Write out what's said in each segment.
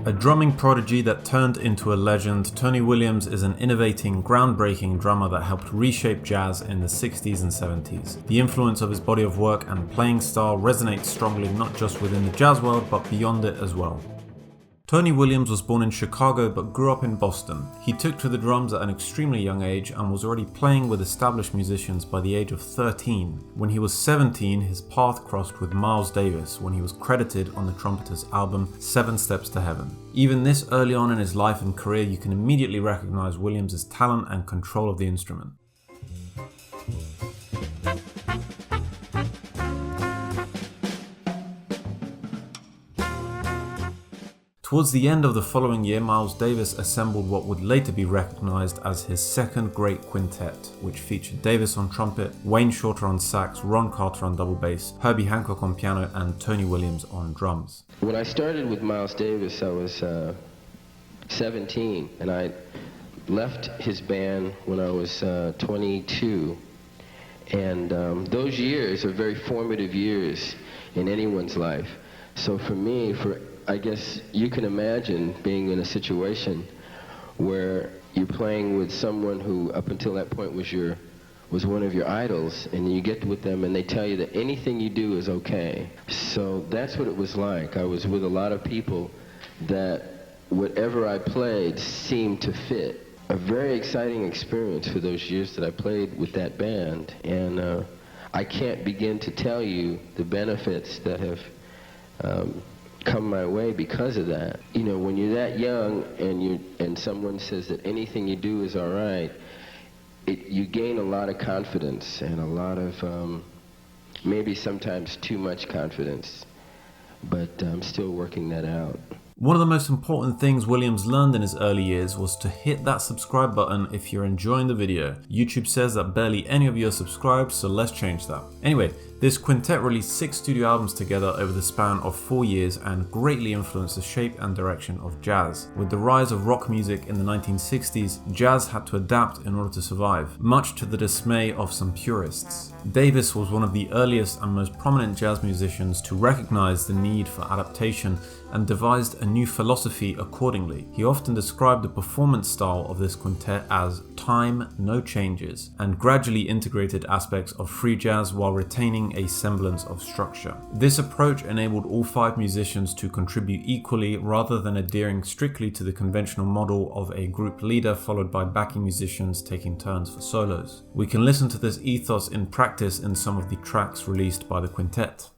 A drumming prodigy that turned into a legend, Tony Williams is an innovating, groundbreaking drummer that helped reshape jazz in the 60s and 70s. The influence of his body of work and playing style resonates strongly not just within the jazz world but beyond it as well. Tony Williams was born in Chicago but grew up in Boston. He took to the drums at an extremely young age and was already playing with established musicians by the age of 13. When he was 17, his path crossed with Miles Davis when he was credited on the trumpeter's album 7 Steps to Heaven. Even this early on in his life and career, you can immediately recognize Williams' talent and control of the instrument. Towards the end of the following year, Miles Davis assembled what would later be recognized as his second great quintet, which featured Davis on trumpet, Wayne Shorter on sax, Ron Carter on double bass, Herbie Hancock on piano, and Tony Williams on drums. When I started with Miles Davis, I was 17, and I left his band when I was 22. And those years are very formative years in anyone's life. So for me, I guess you can imagine being in a situation where you're playing with someone who up until that point was one of your idols, and you get with them and they tell you that anything you do is okay. So that's what it was like. I was with a lot of people that whatever I played seemed to fit. A very exciting experience for those years that I played with that band, and I can't begin to tell you the benefits that have come my way because of that. You know, when you're that young and someone says that anything you do is all right, you gain a lot of confidence and a lot of maybe sometimes too much confidence, but I'm still working that out. One of the most important things Williams learned in his early years was to hit that subscribe button if you're enjoying the video. YouTube says that barely any of you are subscribed, so let's change that. Anyway, this quintet released 6 studio albums together over the span of 4 years and greatly influenced the shape and direction of jazz. With the rise of rock music in the 1960s, jazz had to adapt in order to survive, much to the dismay of some purists. Davis was one of the earliest and most prominent jazz musicians to recognize the need for adaptation and devised a new philosophy accordingly. He often described the performance style of this quintet as time, no changes, and gradually integrated aspects of free jazz while retaining a semblance of structure. This approach enabled all 5 musicians to contribute equally rather than adhering strictly to the conventional model of a group leader followed by backing musicians taking turns for solos. We can listen to this ethos in practice in some of the tracks released by the quintet.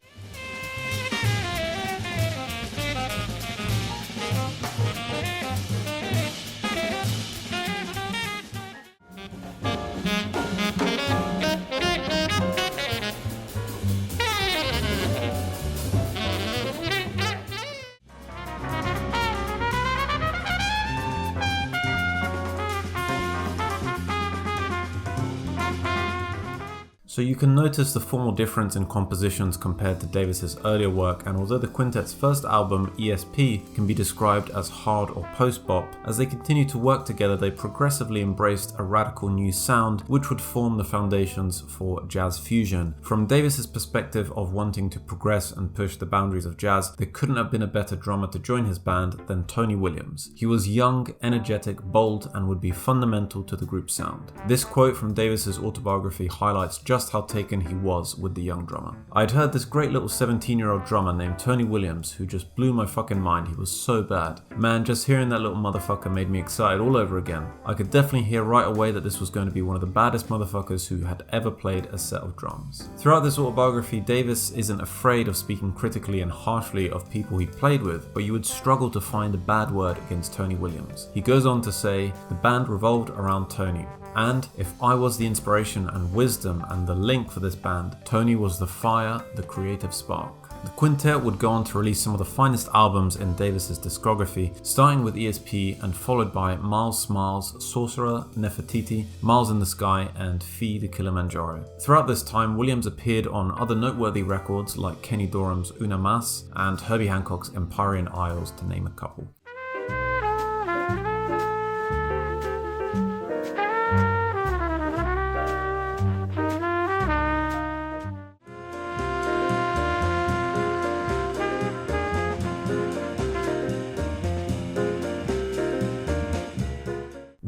So you can notice the formal difference in compositions compared to Davis's earlier work, and although the quintet's first album, ESP, can be described as hard or post-bop, as they continued to work together they progressively embraced a radical new sound which would form the foundations for jazz fusion. From Davis's perspective of wanting to progress and push the boundaries of jazz, there couldn't have been a better drummer to join his band than Tony Williams. He was young, energetic, bold, and would be fundamental to the group's sound. This quote from Davis's autobiography highlights just how taken he was with the young drummer. I'd heard this great little 17-year-old drummer named Tony Williams who just blew my fucking mind. He was so bad. Man, just hearing that little motherfucker made me excited all over again. I could definitely hear right away that this was going to be one of the baddest motherfuckers who had ever played a set of drums. Throughout this autobiography, Davis isn't afraid of speaking critically and harshly of people he played with, but you would struggle to find a bad word against Tony Williams. He goes on to say, "The band revolved around Tony. And if I was the inspiration and wisdom and the link for this band, Tony was the fire, the creative spark." The quintet would go on to release some of the finest albums in Davis's discography, starting with ESP and followed by Miles Smiles, Sorcerer, Nefertiti, Miles in the Sky, and Fee the Kilimanjaro. Throughout this time, Williams appeared on other noteworthy records like Kenny Dorham's Una Mas and Herbie Hancock's Empyrean Isles, to name a couple.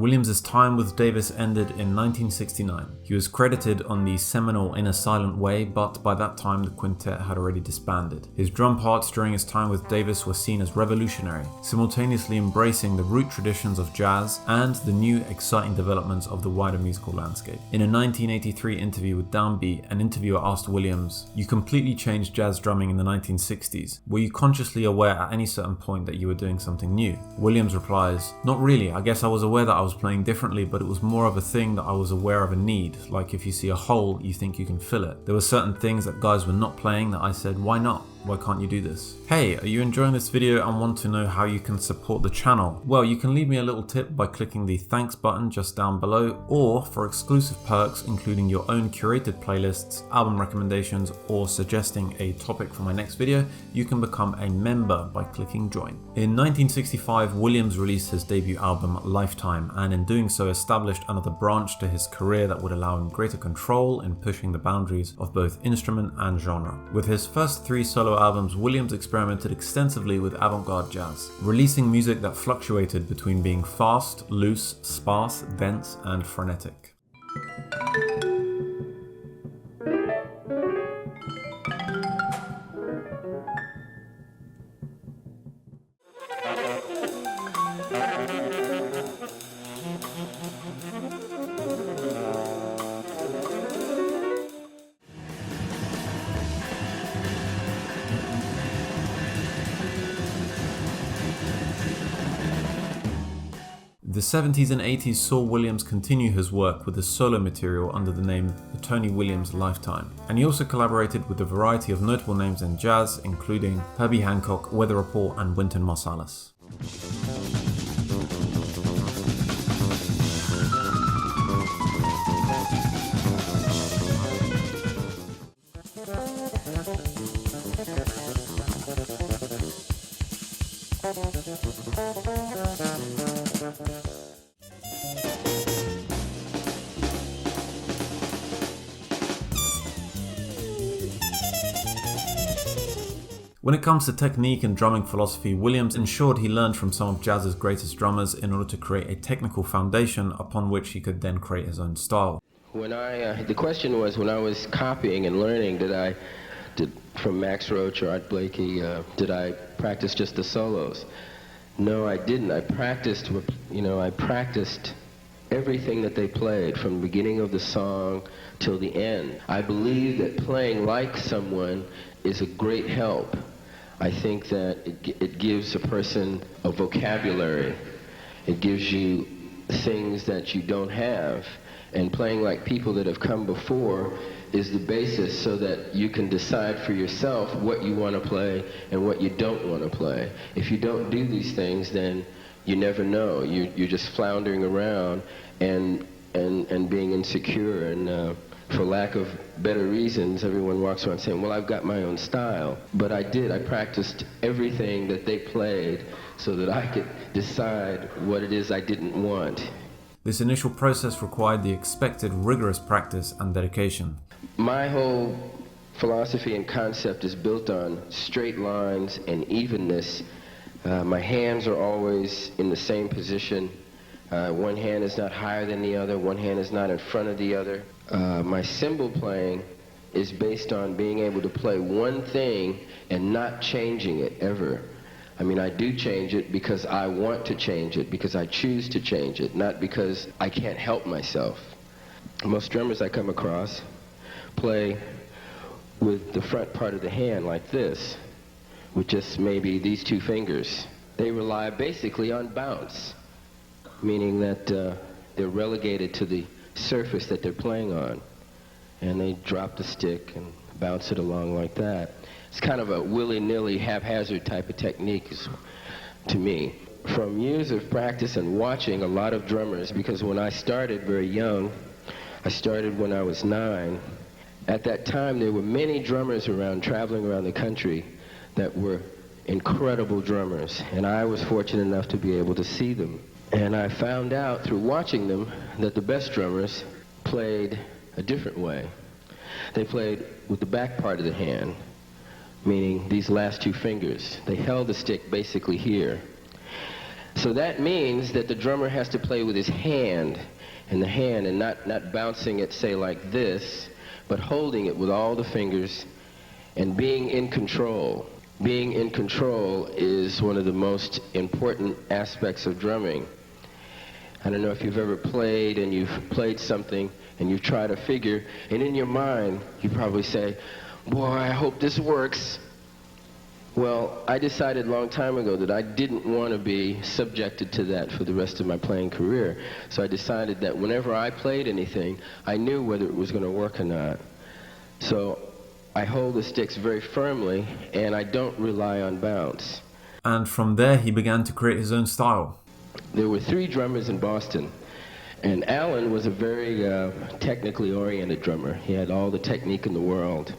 Williams' time with Davis ended in 1969. He was credited on the seminal In a Silent Way, but by that time the quintet had already disbanded. His drum parts during his time with Davis were seen as revolutionary, simultaneously embracing the root traditions of jazz and the new exciting developments of the wider musical landscape. In a 1983 interview with Downbeat, an interviewer asked Williams, "You completely changed jazz drumming in the 1960s. Were you consciously aware at any certain point that you were doing something new?" Williams replies, "Not really. I guess I was aware that I was playing differently, but it was more of a thing that I was aware of a need. Like if you see a hole, you think you can fill it. There were certain things that guys were not playing that I said, why not? Why can't you do this?" Hey, are you enjoying this video and want to know how you can support the channel? Well, you can leave me a little tip by clicking the thanks button just down below, or for exclusive perks including your own curated playlists, album recommendations, or suggesting a topic for my next video, you can become a member by clicking join. In 1965, Williams released his debut album Lifetime, and in doing so established another branch to his career that would allow him greater control in pushing the boundaries of both instrument and genre. With his first 3 solo albums, Williams experimented extensively with avant-garde jazz, releasing music that fluctuated between being fast, loose, sparse, dense, and frenetic. The 70s and 80s saw Williams continue his work with his solo material under the name The Tony Williams Lifetime, and he also collaborated with a variety of notable names in jazz, including Herbie Hancock, Weather Report, and Wynton Marsalis. When it comes to technique and drumming philosophy, Williams ensured he learned from some of jazz's greatest drummers in order to create a technical foundation upon which he could then create his own style. The question was, when I was copying and learning, from Max Roach or Art Blakey, did I practice just the solos? No, I didn't. I practiced everything that they played from the beginning of the song till the end. I believe that playing like someone is a great help. I think that it gives a person a vocabulary. It gives you things that you don't have. And playing like people that have come before is the basis so that you can decide for yourself what you want to play and what you don't want to play. If you don't do these things, then you never know. You're just floundering around and being insecure, and for lack of better reasons, everyone walks around saying, well, I've got my own style. But I practiced everything that they played so that I could decide what it is I didn't want. This initial process required the expected rigorous practice and dedication. My whole philosophy and concept is built on straight lines and evenness. My hands are always in the same position. One hand is not higher than the other. One hand is not in front of the other. My cymbal playing is based on being able to play one thing and not changing it ever. I mean, I do change it because I want to change it, because I choose to change it, not because I can't help myself. Most drummers I come across play with the front part of the hand like this, with just maybe these 2 fingers. They rely basically on bounce, meaning that they're relegated to the surface that they're playing on, and they drop the stick and bounce it along like that. It's kind of a willy-nilly, haphazard type of technique to me. From years of practice and watching a lot of drummers, because when I started very young, I started when I was 9. At that time, there were many drummers around, traveling around the country, that were incredible drummers, and I was fortunate enough to be able to see them. And I found out through watching them that the best drummers played a different way. They played with the back part of the hand, meaning these last 2 fingers. They held the stick basically here. So that means that the drummer has to play with his hand, and the hand, and not bouncing it, say, like this, but holding it with all the fingers and being in control. Being in control is one of the most important aspects of drumming. I don't know if you've ever played and you've played something and you've tried a figure, and in your mind you probably say, boy, I hope this works. Well, I decided a long time ago that I didn't want to be subjected to that for the rest of my playing career. So I decided that whenever I played anything, I knew whether it was going to work or not. So I hold the sticks very firmly, and I don't rely on bounce. And from there, he began to create his own style. There were 3 drummers in Boston, and Alan was a very technically oriented drummer. He had all the technique in the world.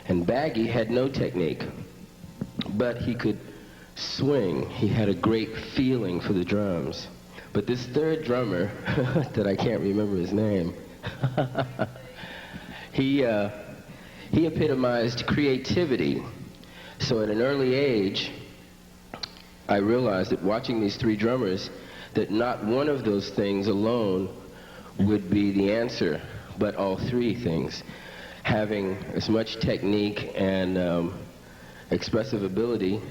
And Baggy had no technique, but he could swing. He had a great feeling for the drums. But this 3rd drummer, that I can't remember his name, he epitomized creativity. So at an early age, I realized that watching these 3 drummers, that not one of those things alone would be the answer, but all 3 things. Having as much technique and expressive ability,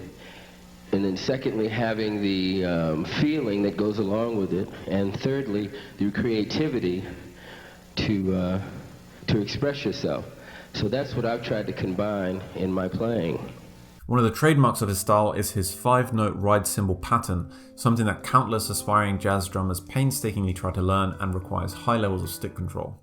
and then secondly, having the feeling that goes along with it, and thirdly, the creativity to express yourself. So that's what I've tried to combine in my playing. One of the trademarks of his style is his 5-note ride cymbal pattern, something that countless aspiring jazz drummers painstakingly try to learn and requires high levels of stick control.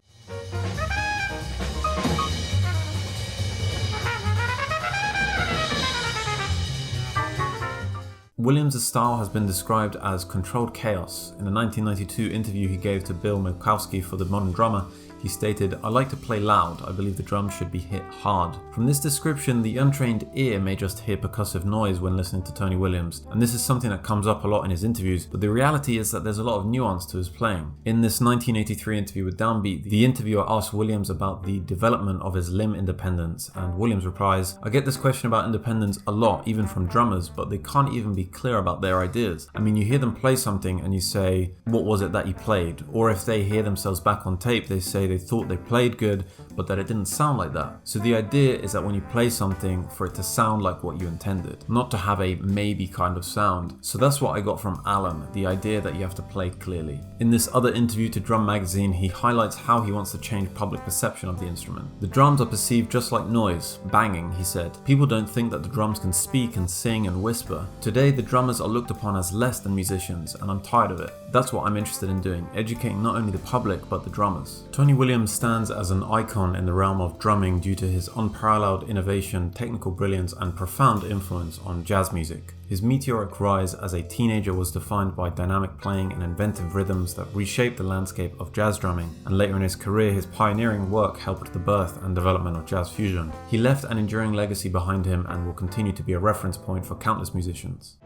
Williams' style has been described as controlled chaos. In a 1992 interview he gave to Bill Milkowski for The Modern Drummer, he stated, "I like to play loud. I believe the drums should be hit hard." From this description, the untrained ear may just hear percussive noise when listening to Tony Williams, and this is something that comes up a lot in his interviews, but the reality is that there's a lot of nuance to his playing. In this 1983 interview with Downbeat, the interviewer asked Williams about the development of his limb independence, and Williams replies, "I get this question about independence a lot, even from drummers, but they can't even be clear about their ideas. I mean, you hear them play something and you say, what was it that you played? Or if they hear themselves back on tape, they say they thought they played good, but that it didn't sound like that. So the idea is that when you play something, for it to sound like what you intended, not to have a maybe kind of sound." So that's what I got from Alan, the idea that you have to play clearly. In this other interview to Drum Magazine, he highlights how he wants to change public perception of the instrument. "The drums are perceived just like noise, banging," he said. "People don't think that the drums can speak and sing and whisper. Today, the drummers are looked upon as less than musicians, and I'm tired of it. That's what I'm interested in doing, educating not only the public, but the drummers." Tony Williams stands as an icon in the realm of drumming due to his unparalleled innovation, technical brilliance, and profound influence on jazz music. His meteoric rise as a teenager was defined by dynamic playing and inventive rhythms that reshaped the landscape of jazz drumming, and later in his career, his pioneering work helped the birth and development of jazz fusion. He left an enduring legacy behind him and will continue to be a reference point for countless musicians.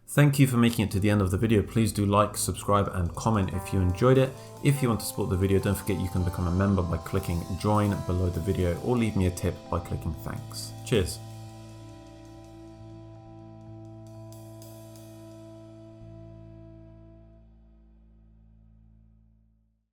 Thank you for making it to the end of the video. Please do like, subscribe, and comment if you enjoyed it. If you want to support the video, don't forget you can become a member by clicking join below the video, or leave me a tip by clicking thanks. Cheers.